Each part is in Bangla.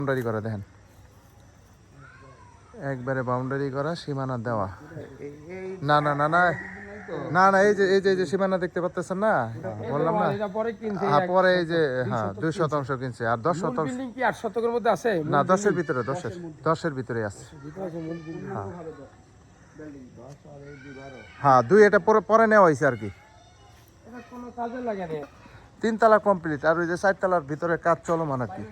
বাউন্ডারি করা দেখেন, একবারে বাউন্ডারি করা, সীমানা দেওয়া। না না না না না না, এই যে সীমানা দেখতে পাচ্ছেন না, বললাম না। হ্যাঁ, পরে এই যে 2% কিনছে, আর 10% কি 8 শতকের মধ্যে আছে? না, 10-এর ভিতরে, 10-এর ভিতরে আছে। হ্যাঁ 2 এটা পরে নেওয়া হয়েছে আর কি। কোনো কাজে লাগে না। 3 তলা কমপ্লিট, আর ওই যে 4 তলার ভিতরে কাজ চলমান আর কি।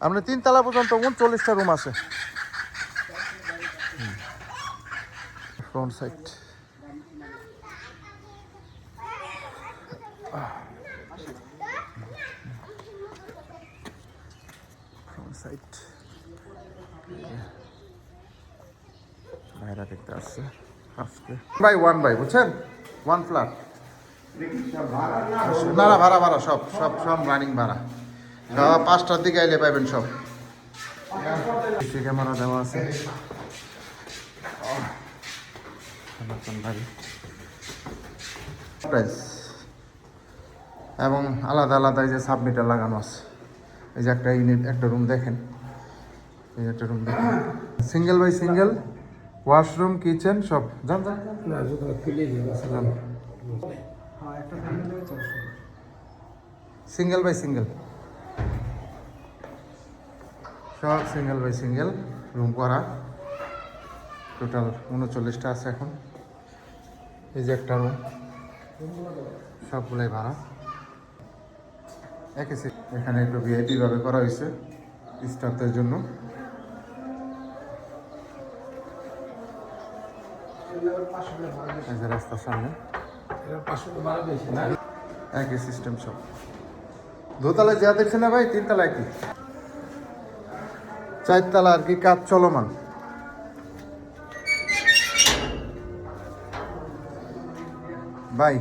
আপনি 3 তলা পর্যন্ত 39টা রুম আছে। ফ্রন্ট সাইড, ফ্রন্ট সাইড ভাইরা দেখতে আসছে আজকে। বাই 1 বাই, বুঝছেন, 1 ফ্ল্যাট। না না, ভাড়া সব সব সব রানিং ভাড়া। 5টার দিকে আইলে পাইবেন সব। ক্যামেরা দেওয়া আছে, প্রাইস এবং আলাদা আলাদা এই যে সাবমিটার লাগানো আছে। এই যে একটা ইউনিট, একটা রুম দেখেন, এই একটা রুম দেখেন, single by single, washroom, kitchen সব। যান যান সিঙ্গেল বাই সিঙ্গেল, সব সিঙ্গেল বাই সিঙ্গেল রুম করা। টোটাল 39টা আছে এখন। এই যে একটা রুম, সবগুলোই ভাড়া। এখানে একটু ভিআইপি ভাবে করা হয়েছে স্টাফদের জন্য। এই যে রাস্তার সামনে একই সিস্টেম সব। দোতলায় যা দেখছে না ভাই, 3 তলায় কি, 4 তলা আর কি কাজ চলমান। ভাই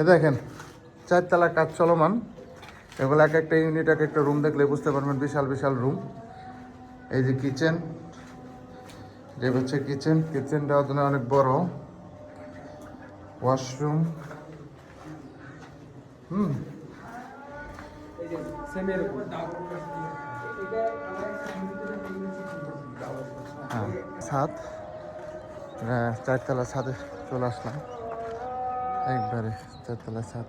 এ দেখেন 4 তলা কাজ চলমান। এগুলো এক একটা ইউনিট, এক একটা রুম দেখলে বুঝতে পারবেন, বিশাল বিশাল রুম। এই যে কিচেন, যে হচ্ছে কিচেনটা অনেক বড়। ওয়াশরুম, ছাদ, 4 তলা ছাদে চলে আসলাম, একবারে 4 তলা ছাদ।